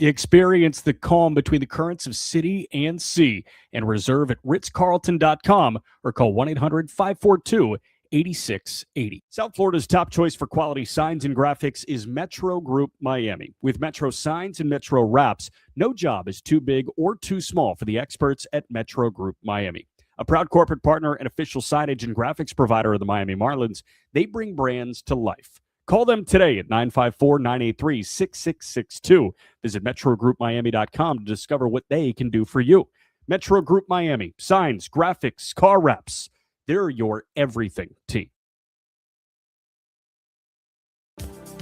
Experience the calm between the currents of city and sea and reserve at ritzcarlton.com or call 1-800-542-8680. South Florida's top choice for quality signs and graphics is Metro Group Miami. With Metro Signs and Metro Wraps, no job is too big or too small for the experts at Metro Group Miami. A proud corporate partner and official signage and graphics provider of the Miami Marlins, they bring brands to life. Call them today at 954-983-6662. Visit MetroGroupMiami.com to discover what they can do for you. Metro Group Miami. Signs, graphics, car wraps. They're your everything team.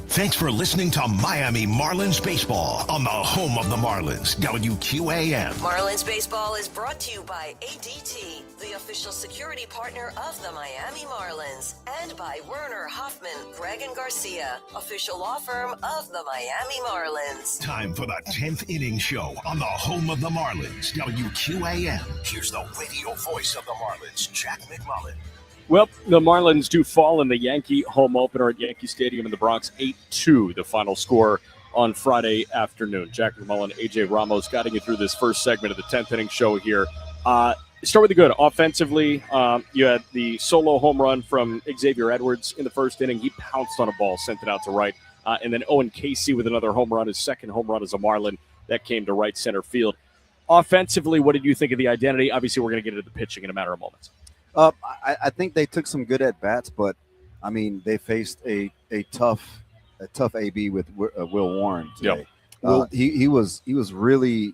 Thanks for listening to Miami Marlins Baseball on the home of the Marlins, WQAM. Marlins Baseball is brought to you by ADT, the official security partner of the Miami Marlins, and by Werner Hoffman, Greg and Garcia, official law firm of the Miami Marlins. Time for the 10th inning show on the home of the Marlins, WQAM. Here's the radio voice of the Marlins, Jack McMullen. Well, the Marlins do fall in the Yankee home opener at Yankee Stadium in the Bronx, 8-2, the final score on Friday afternoon. Jack McMullen, AJ Ramos guiding you through this first segment of the 10th inning show here. Start with the good. Offensively, you had the solo home run from Xavier Edwards in the first inning. He pounced on a ball, sent it out to right. And then Owen Casey with another home run, his second home run as a Marlin. That came to right center field. Offensively, what did you think of the identity? Obviously, we're going to get into the pitching in a matter of moments. I think they took some good at-bats, but, I mean, they faced a tough AB with Will Warren today. Yep. He was really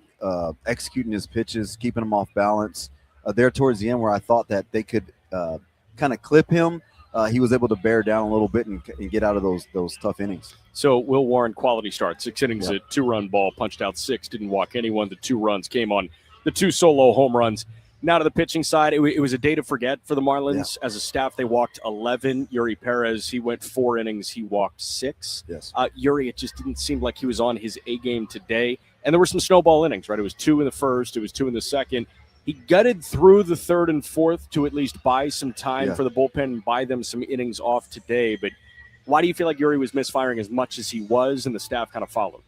executing his pitches, keeping him off balance. There towards the end where I thought that they could kind of clip him, he was able to bear down a little bit and get out of those tough innings. So Will Warren, quality start. 6 innings, a 2-run ball, punched out 6, didn't walk anyone. The 2 runs came on the 2 solo home runs. Now to the pitching side, it was a day to forget for the Marlins. As a staff, they walked 11. Yuri Perez, he went 4 innings. He walked 6. Yes. Yuri, it just didn't seem like he was on his A game today. And there were some snowball innings, right? It was 2 in the first. It was 2 in the second. He gutted through the third and fourth to at least buy some time for the bullpen and buy them some innings off today. But why do you feel like Yuri was misfiring as much as he was and the staff kind of followed?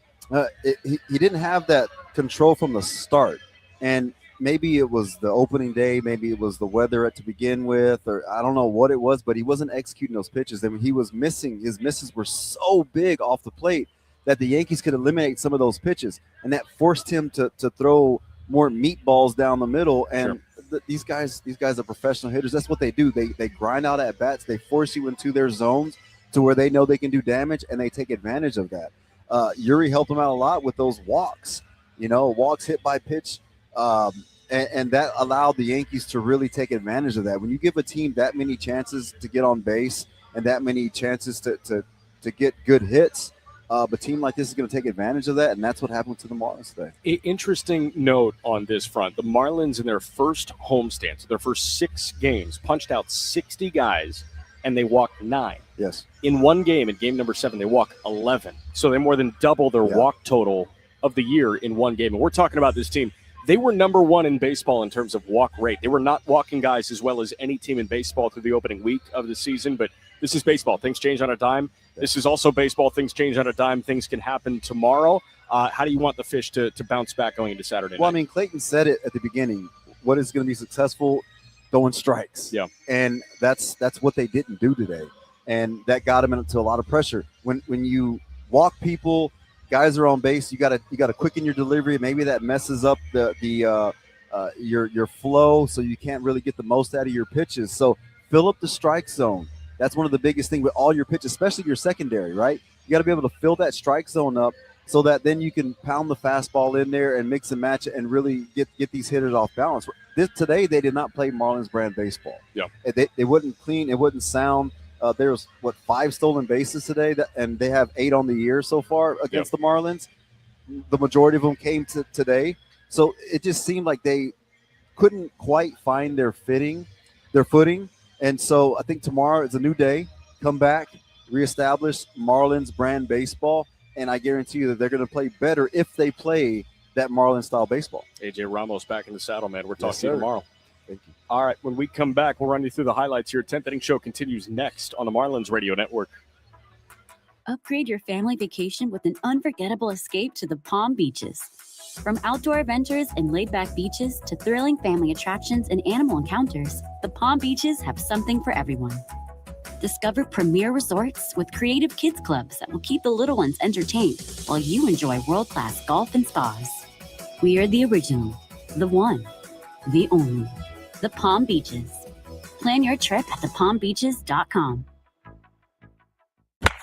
He didn't have that control from the start. And maybe it was the opening day, maybe it was the weather to begin with, or I don't know what it was, but he wasn't executing those pitches. And he was missing. His misses were so big off the plate that the Yankees could eliminate some of those pitches. And that forced him to throw more meatballs down the middle. And these guys are professional hitters. That's what they do. They grind out at bats. They force you into their zones to where they know they can do damage, and they take advantage of that. Yuri helped them out a lot with those walks, walks hit by pitch. And that allowed the Yankees to really take advantage of that. When you give a team that many chances to get on base and that many chances to get good hits, a team like this is going to take advantage of that, and that's what happened to the Marlins today. Interesting note on this front. The Marlins in their first homestand, so their first 6 games, punched out 60 guys, and they walked 9. Yes. In one game, in game number 7, they walked 11. So they more than double their walk total of the year in one game. And we're talking about this team. They were number 1 in baseball in terms of walk rate. They were not walking guys as well as any team in baseball through the opening week of the season, but this is baseball. Things change on a dime. This is also baseball. Things change on a dime. Things can happen tomorrow. How do you want the Fish to bounce back going into Saturday night? Well, I mean, Clayton said it at the beginning. What is going to be successful? Throwing strikes. Yeah. And that's what they didn't do today. And that got them into a lot of pressure. When you walk people, guys are on base, you gotta quicken your delivery. Maybe that messes up your flow, so you can't really get the most out of your pitches. So fill up the strike zone. That's one of the biggest things with all your pitches, especially your secondary, right? You got to be able to fill that strike zone up so that then you can pound the fastball in there and mix and match it and really get these hitters off balance. Today they did not play Marlins brand baseball. Yeah. They wouldn't clean. It wouldn't sound. There was 5 stolen bases today, and they have 8 on the year so far against the Marlins. The majority of them came today, so it just seemed like they couldn't quite find their footing. And so I think tomorrow is a new day. Come back, reestablish Marlins brand baseball, and I guarantee you that they're going to play better if they play that Marlins style baseball. AJ Ramos back in the saddle, man. We're talking to you tomorrow. Thank you. All right, when we come back, we'll run you through the highlights here. 10th Inning Show continues next on the Marlins Radio Network. Upgrade your family vacation with an unforgettable escape to the Palm Beaches. From outdoor adventures and laid-back beaches to thrilling family attractions and animal encounters, the Palm Beaches have something for everyone. Discover premier resorts with creative kids clubs that will keep the little ones entertained while you enjoy world-class golf and spas. We are the original, the one, the only, the Palm Beaches. Plan your trip at thepalmbeaches.com.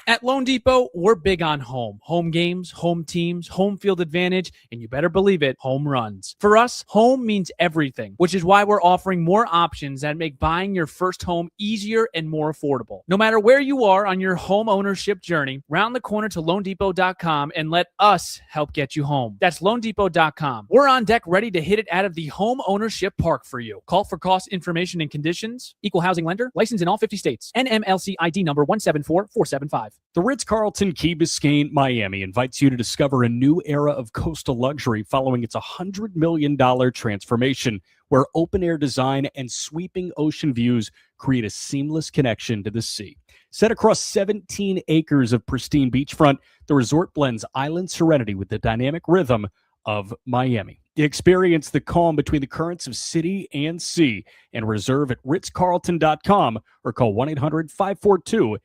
At Loan Depot, we're big on home. Home games, home teams, home field advantage, and you better believe it, home runs. For us, home means everything, which is why we're offering more options that make buying your first home easier and more affordable. No matter where you are on your home ownership journey, round the corner to loandepot.com and let us help get you home. That's loandepot.com. We're on deck ready to hit it out of the home ownership park for you. Call for cost information and conditions. Equal housing lender. Licensed in all 50 states. NMLC ID number 174475. The Ritz-Carlton Key Biscayne, Miami invites you to discover a new era of coastal luxury following its $100 million transformation, where open-air design and sweeping ocean views create a seamless connection to the sea. Set across 17 acres of pristine beachfront, the resort blends island serenity with the dynamic rhythm of Miami. Experience the calm between the currents of city and sea and reserve at ritzcarlton.com or call 1-800-542-8680.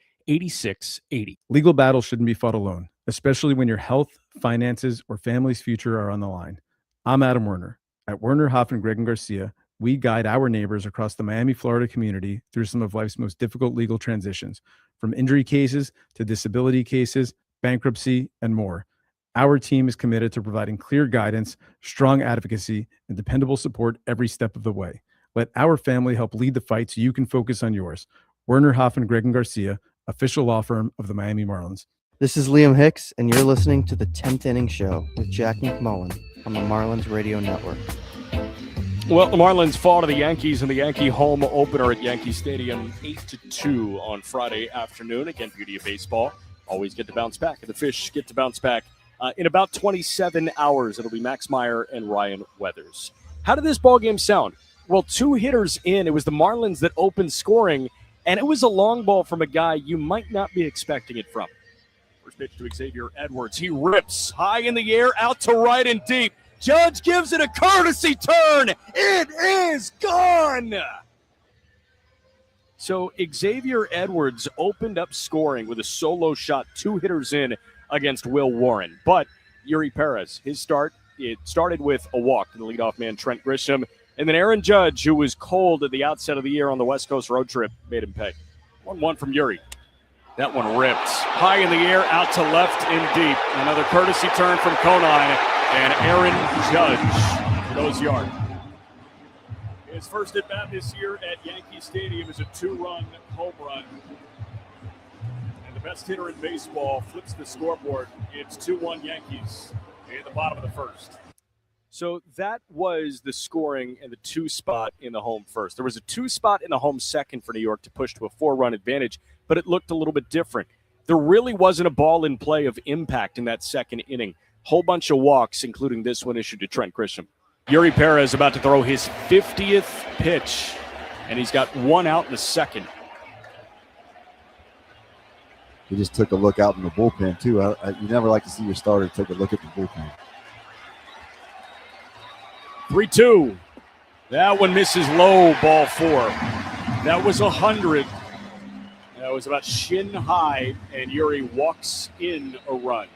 Legal battles shouldn't be fought alone, especially when your health, finances, or family's future are on the line. I'm Adam Werner. At Werner, Hoffman, Gregg & Garcia, we guide our neighbors across the Miami, Florida community through some of life's most difficult legal transitions, from injury cases to disability cases, bankruptcy, and more. Our team is committed to providing clear guidance, strong advocacy, and dependable support every step of the way. Let our family help lead the fight so you can focus on yours. Werner, Hoffman, Gregg & Garcia, official law firm of the Miami Marlins. This is Liam Hicks, and you're listening to the 10th Inning Show with Jack McMullen on the Marlins Radio Network. Well, the Marlins fall to the Yankees in the Yankee home opener at Yankee Stadium, 8-2 on Friday afternoon. Again, beauty of baseball. Always get to bounce back, and the Fish get to bounce back in about 27 hours. It'll be Max Meyer and Ryan Weathers. How did this ballgame sound? Well, 2 hitters in. It was the Marlins that opened scoring, and it was a long ball from a guy you might not be expecting it from. First pitch to Xavier Edwards. He rips high in the air, out to right and deep. Judge gives it a courtesy turn. It is gone. So Xavier Edwards opened up scoring with a solo shot, 2 hitters in against Will Warren. But Yuri Perez, his start, it started with a walk to the leadoff man, Trent Grisham. And then Aaron Judge, who was cold at the outset of the year on the West Coast road trip, made him pay. 1-1 from Yuri. That one ripped high in the air, out to left and deep. Another courtesy turn from Conine, and Aaron Judge goes yard. His first at bat this year at Yankee Stadium is a 2-run home run. And the best hitter in baseball flips the scoreboard. It's 2-1 Yankees in the bottom of the first. So that was the scoring and the 2 spot in the home first. There was a 2 spot in the home second for New York to push to a 4-run advantage, but it looked a little bit different. There really wasn't a ball in play of impact in that second inning. Whole bunch of walks, including this one issued to Trent Grisham. Yuri Perez about to throw his 50th pitch, and he's got 1 out in the second. He just took a look out in the bullpen, too. You never like to see your starter take a look at the bullpen. 3-2. That one misses low, ball 4. That was 100. That was about shin high, and Yuri walks in a run.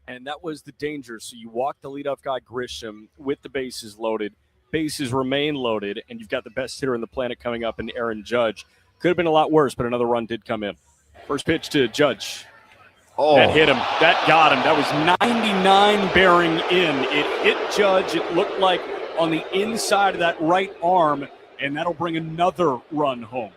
And that was the danger. So you walk the leadoff guy, Grisham, with the bases loaded. Bases remain loaded, and you've got the best hitter on the planet coming up in Aaron Judge. Could have been a lot worse, but another run did come in. First pitch to Judge. Oh, that hit him. That got him. That was 99 bearing in. It hit Judge. It looked like on the inside of that right arm, and that'll bring another run home.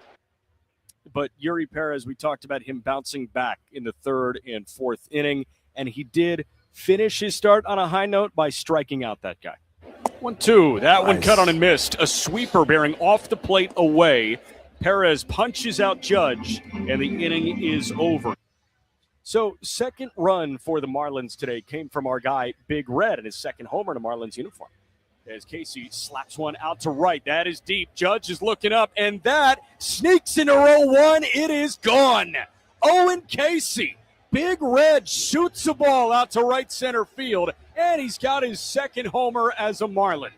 But Yuri Perez, we talked about him bouncing back in the 3rd and 4th inning, and he did finish his start on a high note by striking out that guy. 1-2. That one cut on and missed. A sweeper bearing off the plate away. Perez punches out Judge, and the inning is over. So second run for the Marlins today came from our guy, Big Red, and his second homer in a Marlins uniform. As Casey slaps one out to right. That is deep. Judge is looking up, and that sneaks into row 1. It is gone. Owen Casey, Big Red shoots the ball out to right center field, and he's got his second homer as a Marlin.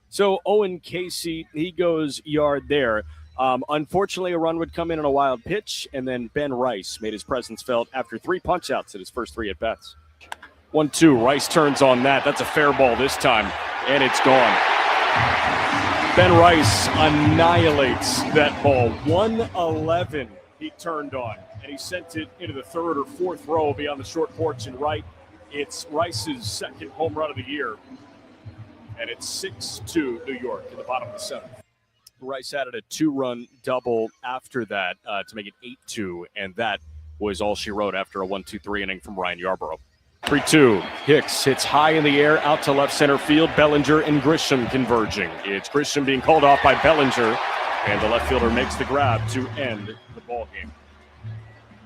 So Owen Casey, he goes yard there. Unfortunately, a run would come in on a wild pitch, and then Ben Rice made his presence felt after 3 punch-outs at his first 3 at-bats. 1-2, Rice turns on that. That's a fair ball this time, and it's gone. Ben Rice annihilates that ball. 111 he turned on, and he sent it into the 3rd or 4th row beyond the short porch and right. It's Rice's second home run of the year, and it's 6-2 New York in the bottom of the 7th. Rice added a 2-run double after that to make it 8-2, and that was all she wrote after a 1-2-3 inning from Ryan Yarbrough. 3-2. Hicks hits high in the air out to left center field. Bellinger and Grisham converging. It's Grisham being called off by Bellinger, and the left fielder makes the grab to end the ball game.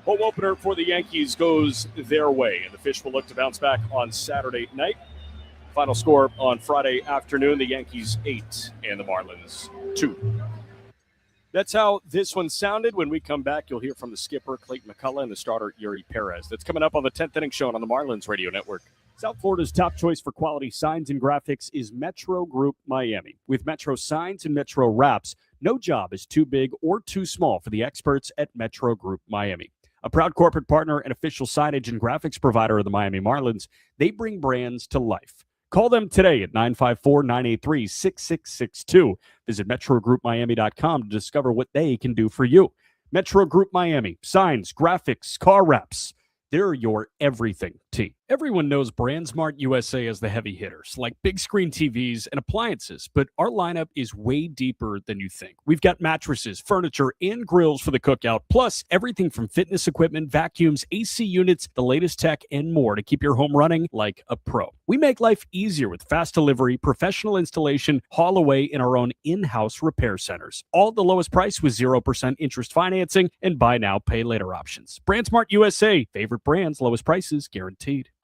Home opener for the Yankees goes their way, and the Fish will look to bounce back on Saturday night. Final score on Friday afternoon, the Yankees 8 and the Marlins 2. That's how this one sounded. When we come back, you'll hear from the skipper, Clayton McCullough, and the starter, Yuri Perez. That's coming up on the 10th Inning Show on the Marlins Radio Network. South Florida's top choice for quality signs and graphics is Metro Group Miami. With Metro Signs and Metro Wraps, no job is too big or too small for the experts at Metro Group Miami. A proud corporate partner and official signage and graphics provider of the Miami Marlins, they bring brands to life. Call them today at 954-983-6662. Visit MetroGroupMiami.com to discover what they can do for you. Metro Group Miami. Signs, graphics, car wraps. They're your everything team. Everyone knows BrandSmart USA as the heavy hitters, like big screen TVs and appliances, but our lineup is way deeper than you think. We've got mattresses, furniture, and grills for the cookout, plus everything from fitness equipment, vacuums, AC units, the latest tech, and more to keep your home running like a pro. We make life easier with fast delivery, professional installation, haul away, in our own in-house repair centers. All at the lowest price with 0% interest financing and buy now, pay later options. BrandSmart USA, favorite brands, lowest prices guaranteed.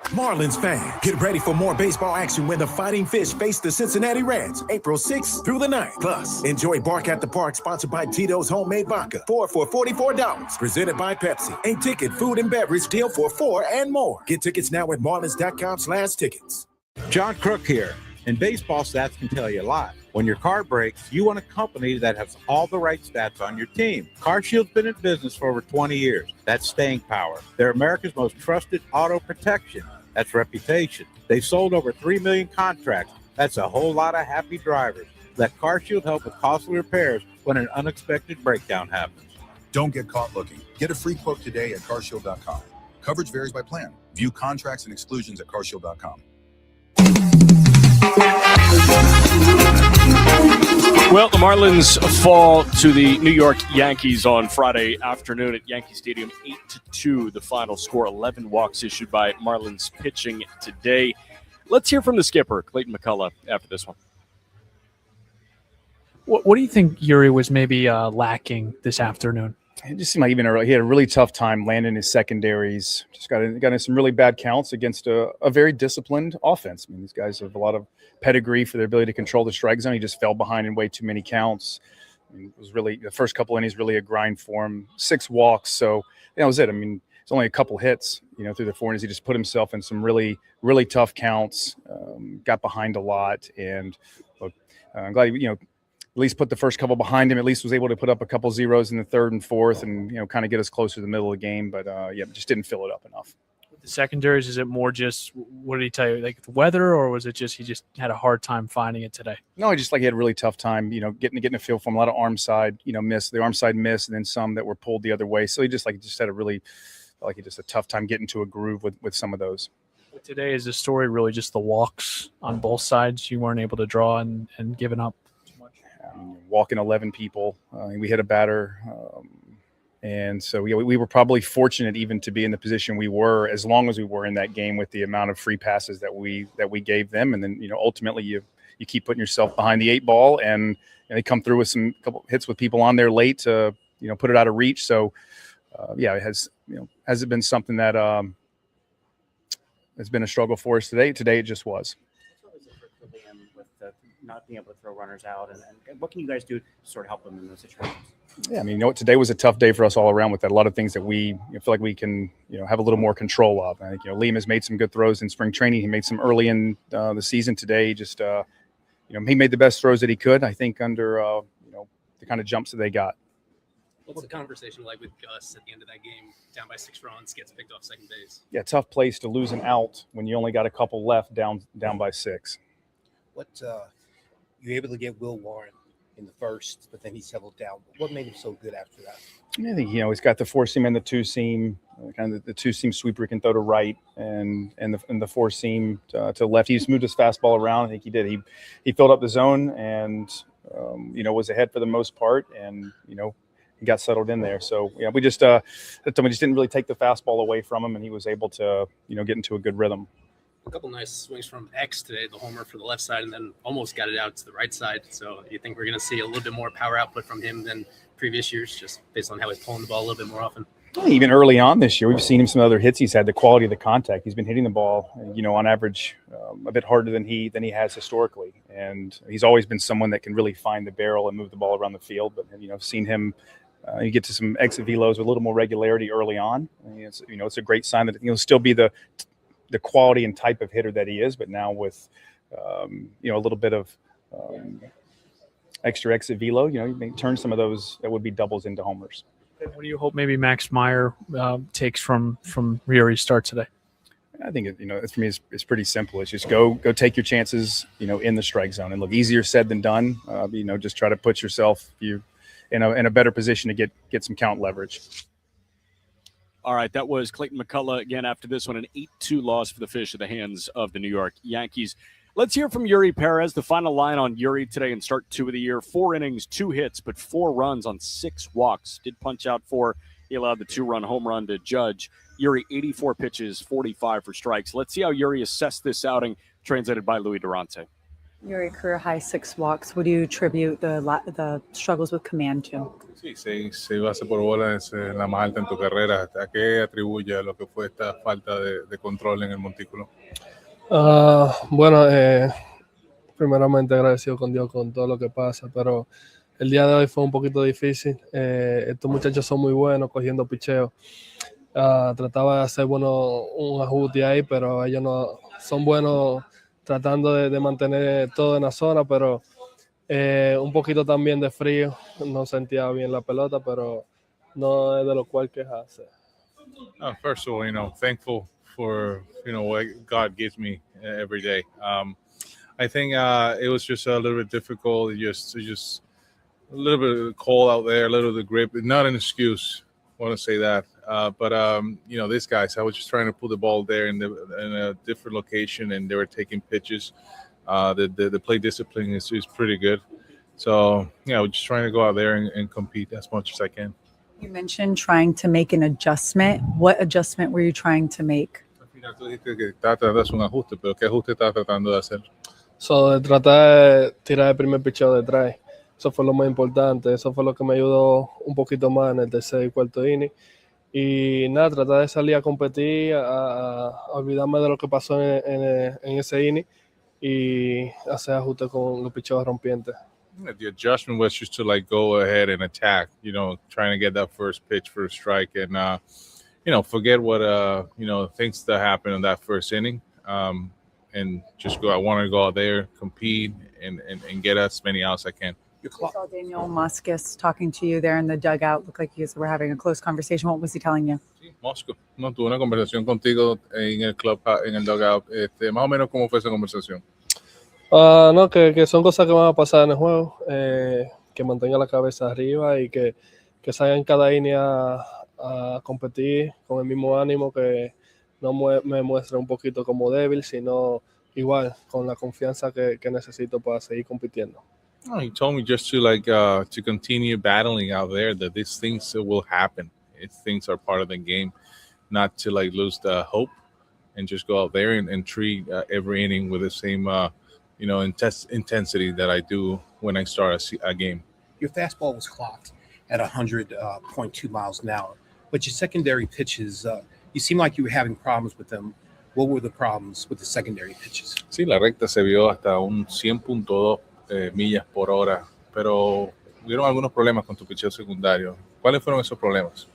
Marlins fan, get ready for more baseball action when the Fighting Fish face the Cincinnati Reds, April 6th through the 9th. Plus, enjoy Bark at the Park, sponsored by Tito's Homemade Vodka, 4 for $44. Presented by Pepsi. A ticket, food, and beverage deal for 4 and more. Get tickets now at marlins.com/tickets. John Crook here. And baseball stats can tell you a lot. When your car breaks, you want a company that has all the right stats on your team. CarShield's been in business for over 20 years. That's staying power. They're America's most trusted auto protection. That's reputation. They've sold over 3 million contracts. That's a whole lot of happy drivers. Let CarShield help with costly repairs when an unexpected breakdown happens. Don't get caught looking. Get a free quote today at carshield.com. Coverage varies by plan. View contracts and exclusions at carshield.com. Well, the Marlins fall to the New York Yankees on Friday afternoon at Yankee Stadium, 8-2, the final score. 11 walks issued by Marlins pitching today. Let's hear from the skipper, Clayton McCullough, after this one. What do you think Yuri was maybe lacking this afternoon? It just seemed like even early, he had a really tough time landing his secondaries. Just got in some really bad counts against a very disciplined offense. I mean, these guys have a lot of pedigree for their ability to control the strike zone. He just fell behind in way too many counts. I mean, it was really the first couple innings really a grind for him. 6 walks, so that was it. I mean, it's only a couple hits, through the 4 innings. He just put himself in some really, really tough counts. Got behind a lot, and I'm glad at least put the first couple behind him. At least was able to put up a couple zeros in the 3rd and 4th, and kind of get us closer to the middle of the game. But just didn't fill it up enough. With the secondaries, is it more just what did he tell you, like the weather, or was it just he just had a hard time finding it today? No, he had a really tough time, getting a feel from a lot of arm side, miss the arm side miss, and then some that were pulled the other way. So he just had a really a tough time getting to a groove with some of those. But today, is the story really just the walks on both sides? You weren't able to draw and giving up. Walking 11 people. We hit a batter. And so we were probably fortunate even to be in the position we were, as long as we were in that game, with the amount of free passes that we gave them. And then, ultimately you keep putting yourself behind the 8 ball, and they come through with some couple hits with people on there late to, put it out of reach. So it has it been something that has been a struggle for us today? Today it just was. Not being able to throw runners out, and what can you guys do to sort of help them in those situations? Yeah, I mean, today was a tough day for us all around with that. A lot of things that we feel like we can, have a little more control of. I think, Liam has made some good throws in spring training. He made some early in the season today. Just, he made the best throws that he could, I think, under, the kind of jumps that they got. What's the conversation like with Gus at the end of that game? Down by 6 runs, gets picked off second base. Yeah, tough place to lose an out when you only got a couple left down by 6. What you able to get Will Warren in the first, but then he settled down. What made him so good after that? I think he's got the 4-seam and the 2-seam, kind of the 2-seam sweeper he can throw to right, and the 4-seam to left. He just moved his fastball around. I think he did. He filled up the zone and was ahead for the most part, and he got settled in there. So we just didn't really take the fastball away from him, and he was able to get into a good rhythm. A couple nice swings from X today, the homer for the left side, and then almost got it out to the right side. So you think we're going to see a little bit more power output from him than previous years, just based on how he's pulling the ball a little bit more often? Even early on this year, we've seen him some other hits he's had, the quality of the contact. He's been hitting the ball, on average a bit harder than he has historically. And he's always been someone that can really find the barrel and move the ball around the field. But, I've seen him you get to some exit velos with a little more regularity early on. It's a great sign that he'll still be the quality and type of hitter that he is, but now with a little bit of extra exit velo, you may turn some of those that would be doubles into homers. What do you hope maybe Max Meyer takes from Yuri's start today? I think for me it's pretty simple. It's just go take your chances, in the strike zone. And look, easier said than done. Just try to put yourself in a better position to get some count leverage. All right, that was Clayton McCullough again after this one, an 8-2 loss for the Fish at the hands of the New York Yankees. Let's hear from Yuri Perez, the final line on Yuri today in start 2 of the year. 4 innings, 2 hits, but 4 runs on 6 walks. Did punch out 4. He allowed the 2-run home run to Judge. Yuri, 84 pitches, 45 for strikes. Let's see how Yuri assessed this outing, translated by Louis Durante. Yuri, career high 6 walks. What do you attribute the struggles with command to? Sí, 6 bases por bola es la más alta en tu carrera. ¿A qué atribuye lo que fue esta falta de control en el montículo? Primeramente agradecido con Dios con todo lo que pasa, pero el día de hoy fue un poquito difícil. Estos muchachos son muy buenos cogiendo picheo. Trataba de hacer un ajuste ahí, pero ellos no son buenos tratando de mantener todo en la zona, pero un poquito también de frío. No sentía bien la pelota, pero no es de lo cual quejarse. First of all, thankful for what God gives me every day. I think it was just a little bit difficult. Just a little bit cold out there, a little bit of grip. Not an excuse. I want to say that. But these guys, I was just trying to put the ball there in a different location, and they were taking pitches. The play discipline is pretty good. So, we're just trying to go out there and compete as much as I can. You mentioned trying to make an adjustment. What adjustment were you trying to make? Al final tú dijiste que estás tratando de hacer un ajuste, pero ¿qué ajuste estás tratando de hacer? De tratar de tirar el primer picheo detrás. Eso fue lo más importante. Eso fue lo que me ayudó un poquito más en el tercer y cuarto inning. Y nada, tratar de salir a competir, a olvidarme de lo que pasó en ese inning y hacer ajustes con los picheos rompientes. The adjustment was just to go ahead and attack, trying to get that first pitch for a strike and, forget what, things that happened in that first inning and just go. I want to go out there, compete and get as many outs as I can. I saw Daniel Moscas talking to you there in the dugout. Looked like you guys were having a close conversation. What was he telling you? Sí, Mosco. No, tuve una conversación contigo en el club, en el dugout. Más o menos, ¿cómo fue esa conversación? Que son cosas que van a pasar en el juego. Que mantenga la cabeza arriba y que salgan cada inning a competir con el mismo ánimo, que no me muestre un poquito como débil, sino igual con la confianza que necesito para seguir compitiendo. Oh, he told me just to continue battling out there, that these things will happen. Things are part of the game, not to lose the hope and just go out there and treat every inning with the same intensity that I do when I start a game. Your fastball was clocked at 100.2 miles an hour, but your secondary pitches, you seem like you were having problems with them. What were the problems with the secondary pitches? Sí, la recta se vio hasta un 100.2 millas por hora, pero hubieron algunos problemas con tu picheo secundario. ¿Cuáles fueron esos problemas?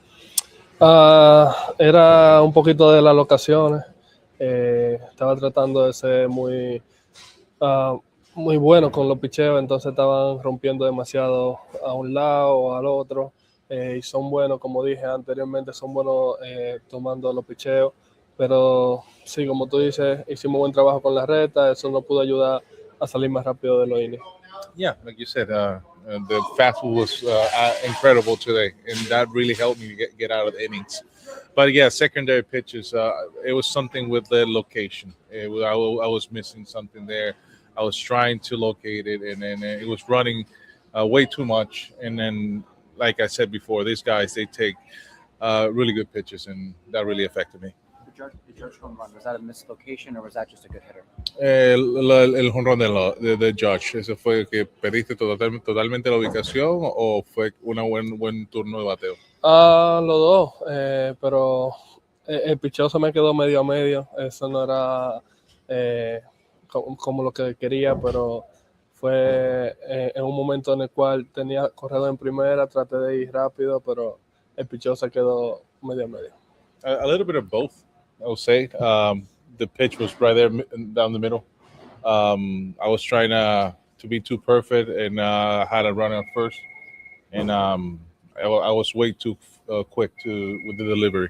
Era un poquito de las locaciones. Estaba tratando de ser muy bueno con los picheos, entonces estaban rompiendo demasiado a un lado o al otro. Y son buenos, como dije anteriormente, son buenos tomando los picheos. Pero sí, como tú dices, hicimos buen trabajo con la recta, eso nos pudo ayudar a salir más rápido de los innings. Yeah, like you said, the fastball was incredible today, and that really helped me get out of the innings. But yeah, secondary pitches, it was something with the location. I was missing something there. I was trying to locate it, and then it was running way too much. And then, like I said before, these guys, they take really good pitches, and that really affected me. The Judge home run, was that a mislocation or was that just a good hitter? El jonrón de Judge, ¿eso fue que perdiste totalmente la ubicación o fue un buen turno de bateo? Los dos, pero el picheo se me quedó medio a medio. Eso no era como lo que quería, pero fue en un momento en el cual tenía corredor en primera, traté de ir rápido, pero el picheo se quedó medio a medio. A little bit of both, I would say. The pitch was right there down the middle. I was trying to be too perfect and had a runner first, and I was way too quick with the delivery.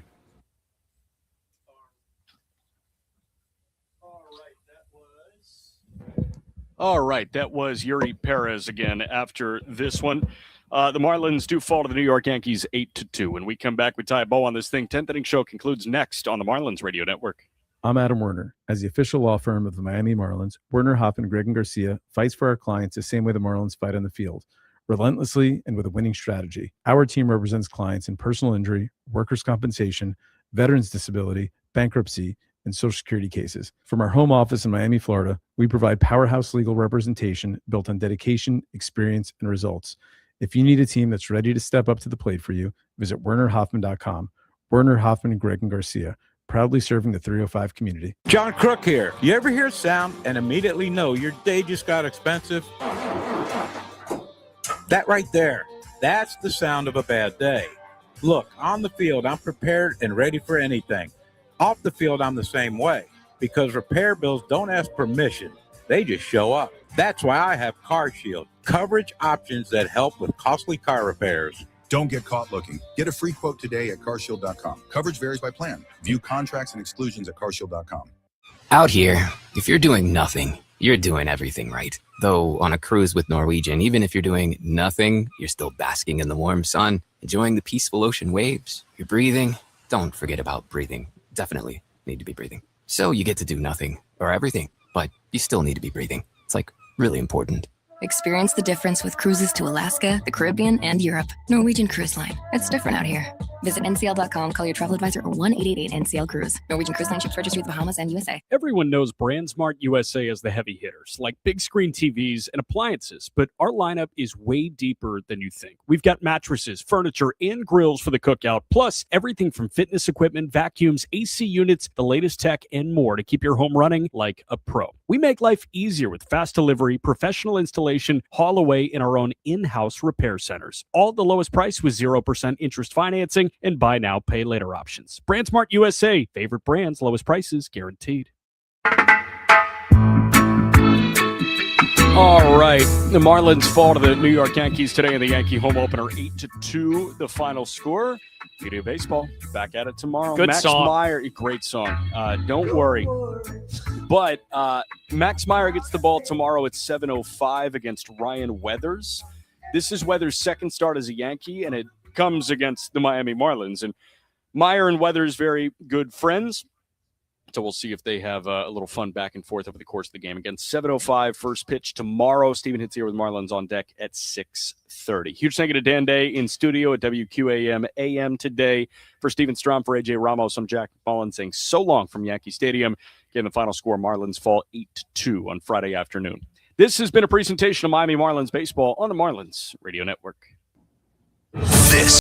All right, that was Yuri Perez again after this one. The Marlins do fall to the New York Yankees 8-2. When we come back, we tie a bow on this thing. 10th Inning Show concludes next on the Marlins Radio Network. I'm Adam Werner. As the official law firm of the Miami Marlins, Werner, Hoffman, Greg, and Garcia fights for our clients the same way the Marlins fight on the field, relentlessly and with a winning strategy. Our team represents clients in personal injury, workers' compensation, veterans' disability, bankruptcy, and Social Security cases. From our home office in Miami, Florida, we provide powerhouse legal representation built on dedication, experience, and results. If you need a team that's ready to step up to the plate for you, visit WernerHoffman.com. Werner, Hoffman, and Greg and Garcia, proudly serving the 305 community. John Crook here. You ever hear sound and immediately know your day just got expensive? That right there, that's the sound of a bad day. Look, on the field, I'm prepared and ready for anything. Off the field, I'm the same way because repair bills don't ask permission. They just show up. That's why I have CarShield, coverage options that help with costly car repairs. Don't get caught looking. Get a free quote today at carshield.com. Coverage varies by plan. View contracts and exclusions at carshield.com. Out here, if you're doing nothing, you're doing everything right. Though on a cruise with Norwegian, even if you're doing nothing, you're still basking in the warm sun, enjoying the peaceful ocean waves. You're breathing. Don't forget about breathing. Definitely need to be breathing. So you get to do nothing or everything, but you still need to be breathing. It's like really important. Experience the difference with cruises to Alaska, the Caribbean, and Europe. Norwegian Cruise Line. It's different out here. Visit ncl.com, call your travel advisor, or 1-888-NCL-CRUISE. Norwegian Cruise Line ships registry to the Bahamas and USA. Everyone knows BrandSmart USA as the heavy hitters, like big screen TVs and appliances, but our lineup is way deeper than you think. We've got mattresses, furniture, and grills for the cookout, plus everything from fitness equipment, vacuums, AC units, the latest tech, and more to keep your home running like a pro. We make life easier with fast delivery, professional installation, haul away, and our own in-house repair centers. All at the lowest price with 0% interest financing and buy now, pay later options. BrandSmart USA, favorite brands, lowest prices guaranteed. All right, the Marlins fall to the New York Yankees today in the Yankee home opener, 8-2, the final score. Beauty of baseball, back at it tomorrow. Good Max song. Meyer, great song. Don't worry. But Max Meyer gets the ball tomorrow at 7:05 against Ryan Weathers. This is Weathers' second start as a Yankee, and it comes against the Miami Marlins. And Meyer and Weathers, very good friends. So we'll see if they have a little fun back and forth over the course of the game. Again, 7:05, first pitch tomorrow. Stephen Hitz here with Marlins on deck at 6:30. Huge thank you to Dan Day in studio at WQAM AM today. For Steven Strom, for AJ Ramos, I'm Jack McMullen saying so long from Yankee Stadium. Again, the final score, Marlins fall 8-2 on Friday afternoon. This has been a presentation of Miami Marlins baseball on the Marlins Radio Network. This